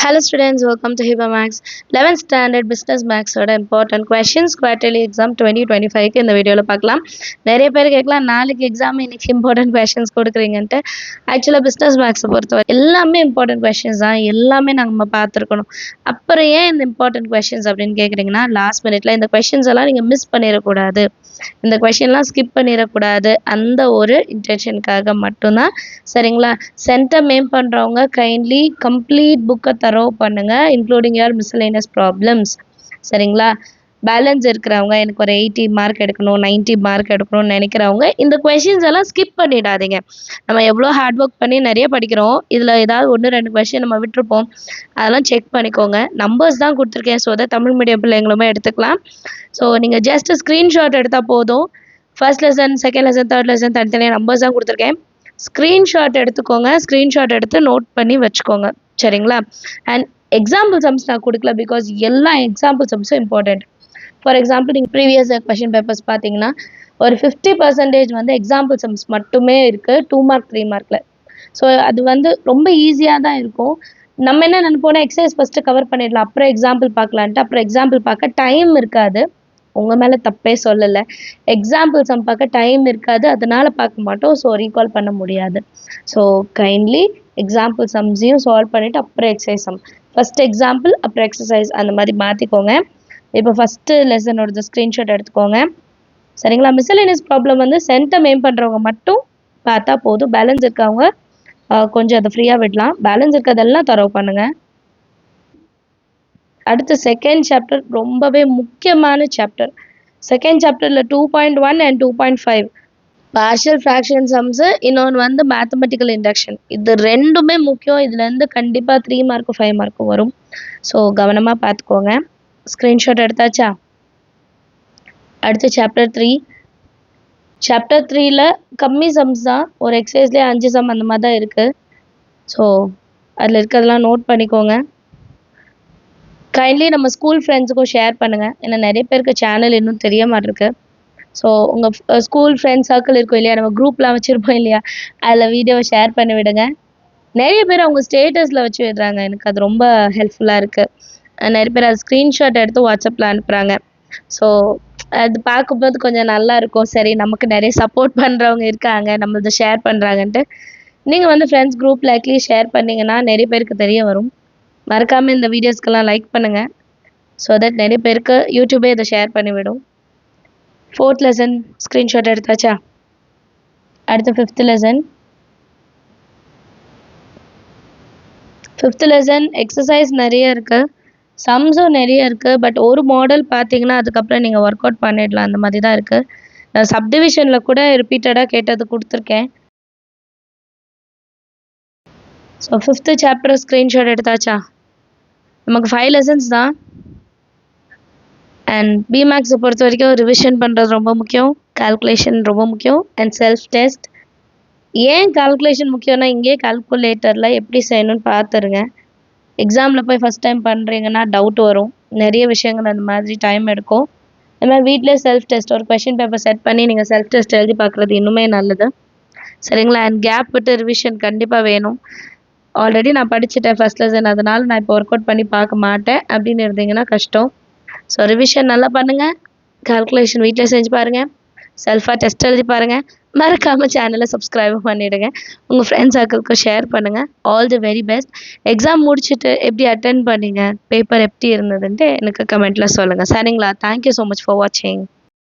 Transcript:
Hello students, welcome to Hiba Max 11th standard business max ஓட important questions quarterly exam 2025 க்கு இந்த வீடியோல பார்க்கலாம். நிறைய பேர் கேட்கலாம் நாளைக்கு எக்ஸாம் இன்னைக்கு important questions கொடுக்குறீங்கன்ட்டு. ஆக்சுவலாக business max பொறுத்தவரை எல்லாமே important questions தான், எல்லாமே நம்ம பார்த்துருக்கணும். அப்புறம் ஏன் இந்த important questions அப்படின்னு கேட்குறீங்கன்னா, லாஸ்ட் மினிட்ல இந்த questions எல்லாம் நீங்கள் மிஸ் பண்ணிடக்கூடாது, இந்த கொஷின்லாம் ஸ்கிப் பண்ணிடக்கூடாது, அந்த ஒரு இன்டென்ஷனுக்காக மட்டும்தான். சரிங்களா? சென்டர் மேம் பண்ணுறவங்க கைண்ட்லி கம்ப்ளீட் புக்கை தரோ பண்ணுங்க, இன்க்ளூடிங் யுவர் மிஸ்லேனியஸ் ப்ராப்ளம்ஸ். சரிங்களா? பேலன்ஸ் இருக்கிறவங்க எனக்கு ஒரு 80 மார்க் எடுக்கணும், 90 மார்க் எடுக்கணும்னு நினைக்கிறவங்க இந்த கொஷின்ஸ் எல்லாம் ஸ்கிப் பண்ணிடாதீங்க. நம்ம எவ்வளோ ஹார்ட் ஒர்க் பண்ணி நிறைய படிக்கிறோம், இதில் ஏதாவது 1-2 கொஷின் நம்ம விட்டுருப்போம், அதெல்லாம் செக் பண்ணிக்கோங்க. நம்பர்ஸ் தான் கொடுத்துருக்கேன், ஸோ தான் தமிழ் மீடியம் பிள்ளைங்களுமே எடுத்துக்கலாம். ஸோ நீங்கள் ஜஸ்ட் ஸ்க்ரீன்ஷாட் எடுத்தால் போதும். First lesson, second lesson, third lesson தனித்தனியாக நம்பர்ஸ் தான் கொடுத்துருக்கேன். ஸ்க்ரீன்ஷாட் எடுத்துக்கோங்க, ஸ்க்ரீன்ஷாட் எடுத்து நோட் பண்ணி வச்சுக்கோங்க. சரிங்களா? அண்ட் எக்ஸாம்பிள் சம்ஸ் நான் கொடுக்கல, பிகாஸ் எல்லா எக்ஸாம்பிள் சம்ஸும் இம்பார்ட்டண்ட். ஃபார் எக்ஸாம்பிள் நீங்கள் ப்ரீவியஸ் கொஷின் பேப்பர்ஸ் பார்த்தீங்கன்னா ஒரு 50% வந்து எக்ஸாம்பிள் சம்ஸ் மட்டுமே இருக்குது 2 மார்க் 3 மார்க்கில். ஸோ அது வந்து ரொம்ப ஈஸியாக தான் இருக்கும். நம்ம என்ன நினைப்போம்னா எக்ஸசைஸ் ஃபஸ்ட்டு கவர் பண்ணிடலாம், அப்புறம் எக்ஸாம்பிள் பார்க்கலான்ட்டு. அப்புறம் எக்ஸாம்பிள் பார்க்க டைம் இருக்காது. உங்கள் மேலே தப்பே சொல்லலை, எக்ஸாம்பிள் சம் பார்க்க டைம் இருக்காது, அதனால பார்க்க மாட்டோம், ஸோ ரீகால் பண்ண முடியாது. ஸோ கைண்ட்லி எக்ஸாம்பிள் சம்ஸையும் சால்வ் பண்ணிவிட்டு அப்புறம் எக்ஸசைஸ் சம், ஃபஸ்ட் எக்ஸாம்பிள் அப்புறம் எக்ஸசைஸ், அந்த மாதிரி மாற்றிக்கோங்க. இப்போ ஃபஸ்ட்டு லெசனோட ஸ்க்ரீன்ஷாட் எடுத்துக்கோங்க. சரிங்களா? மிஸ்லேனியஸ் ப்ராப்ளம் வந்து சென்டர் மேம் பண்ணுறவங்க மட்டும் பார்த்தா போதும், பேலன்ஸ் இருக்கவங்க கொஞ்சம் அதை ஃப்ரீயாக விடலாம். பேலன்ஸ் இருக்கிறதெல்லாம் தரவு பண்ணுங்கள். அடுத்து செகண்ட் சாப்டர் ரொம்பவே முக்கியமான சாப்டர். செகண்ட் சாப்டரில் 2.1 அண்ட் 2.5 பார்ஷியல் ஃப்ராக்ஷன் சம்ஸு, இன்னொன்று வந்து மேத்தமெட்டிக்கல் இண்டக்ஷன். இது ரெண்டுமே முக்கியம். இதுலேருந்து கண்டிப்பாக 3 மார்க்கு 5 மார்க்கு வரும். ஸோ கவனமாக பார்த்துக்கோங்க. ஸ்க்ரீன்ஷாட் எடுத்தாச்சா? அடுத்து சாப்டர் 3. சாப்டர் 3ல் கம்மி சம்ஸ் தான், ஒரு எக்ஸசைஸ்லேயே 5 சம் அந்த மாதிரி தான் இருக்குது. ஸோ அதில் இருக்கிறதெல்லாம் நோட் பண்ணிக்கோங்க. கைண்ட்லி நம்ம ஸ்கூல் ஃப்ரெண்ட்ஸுக்கும் ஷேர் பண்ணுங்கள், ஏன்னா நிறைய பேருக்கு சேனல் இன்னும் தெரிய மாட்டிருக்கு. ஸோ உங்கள் ஸ்கூல் ஃப்ரெண்ட்ஸ் சர்க்கிள் இருக்கும் இல்லையா, நம்ம குரூப்லாம் வச்சுருப்போம் இல்லையா, அதில் வீடியோவை ஷேர் பண்ணி விடுங்க. நிறைய பேர் அவங்க ஸ்டேட்டஸில் வச்சு விடுறாங்க, எனக்கு அது ரொம்ப ஹெல்ப்ஃபுல்லாக இருக்குது. நிறைய பேர் அது ஸ்க்ரீன்ஷாட் எடுத்து வாட்ஸ்அப்பில் அனுப்புகிறாங்க. ஸோ அது பார்க்கும்போது கொஞ்சம் நல்லா இருக்கும். சரி, நமக்கு நிறைய சப்போர்ட் பண்ணுறவங்க இருக்காங்க, நம்மளது ஷேர் பண்ணுறாங்கன்ட்டு. நீங்கள் வந்து ஃப்ரெண்ட்ஸ் குரூப்பில் அட்லீஸ்ட் ஷேர் பண்ணிங்கன்னா நிறைய பேருக்கு தெரிய வரும். மறக்காமல் இந்த வீடியோஸ்க்கெல்லாம் லைக் பண்ணுங்கள், ஸோ தட் நிறைய பேருக்கு யூடியூபே இதை ஷேர் பண்ணிவிடும். 4th lesson screenshot எடுத்தாச்சா? அடுத்து 5th lesson. 5th lesson exercise நிறைய இருக்குது, சம்ஸும் நிறைய இருக்குது. பட் ஒரு மாடல் பார்த்தீங்கன்னா அதுக்கப்புறம் நீங்கள் ஒர்க் அவுட் பண்ணிடலாம், அந்த மாதிரி தான் இருக்குது. நான் சப்டிவிஷனில் கூட ரிப்பீட்டடாக கேட்டது கொடுத்துருக்கேன். ஸோ 5th சாப்டர் ஸ்க்ரீன்ஷாட் எடுத்தாச்சா? நமக்கு 5 லெசன்ஸ் தான். அண்ட் பிமேக்ஸை பொறுத்த வரைக்கும் ரிவிஷன் பண்ணுறது ரொம்ப முக்கியம், கால்குலேஷன் ரொம்ப முக்கியம், அண்ட் செல்ஃப் டெஸ்ட். ஏன் கால்குலேஷன் முக்கியம்னா, இங்கே கால்குலேட்டரில் எப்படி செய்யணும்னு பார்த்துருங்க. எக்ஸாமில் போய் ஃபஸ்ட் டைம் பண்ணுறீங்கன்னா டவுட் வரும், நிறைய விஷயங்கள் அந்த மாதிரி டைம் எடுக்கும். அது மாதிரி வீட்டிலே செல்ஃப் டெஸ்ட் ஒரு கொஷின் பேப்பர் செட் பண்ணி நீங்கள் செல்ஃப் டெஸ்ட் எழுதி பார்க்குறது இன்னுமே நல்லது. சரிங்களா? அண்ட் கேப் விட்டு ரிவிஷன் கண்டிப்பாக வேணும். ஆல்ரெடி நான் படிச்சுட்டேன் ஃபஸ்ட் லெசன், அதனால் நான் இப்போ ஒர்க் அவுட் பண்ணி பார்க்க மாட்டேன் அப்படின்னு இருந்தீங்கன்னா கஷ்டம். ஸோ ரிவிஷன் நல்லா பண்ணுங்கள், கால்குலேஷன் வீட்டில் செஞ்சு பாருங்கள், செல்ஃபாக டெஸ்ட் எழுதி பாருங்கள். மறக்காமல் சேனலை சப்ஸ்கிரைப் பண்ணிவிடுங்க, உங்கள் ஃப்ரெண்ட்ஸ் சர்க்கிளுக்கு ஷேர் பண்ணுங்கள். All the very best. Exam முடிச்சுட்டு எப்படி அட்டென்ட் பண்ணீங்க, பேப்பர் எப்படி இருந்ததுன்ட்டு எனக்கு கமெண்ட்டில் சொல்லுங்கள். சரிங்களா? தேங்க்யூ ஸோ மச் ஃபார் வாட்சிங்.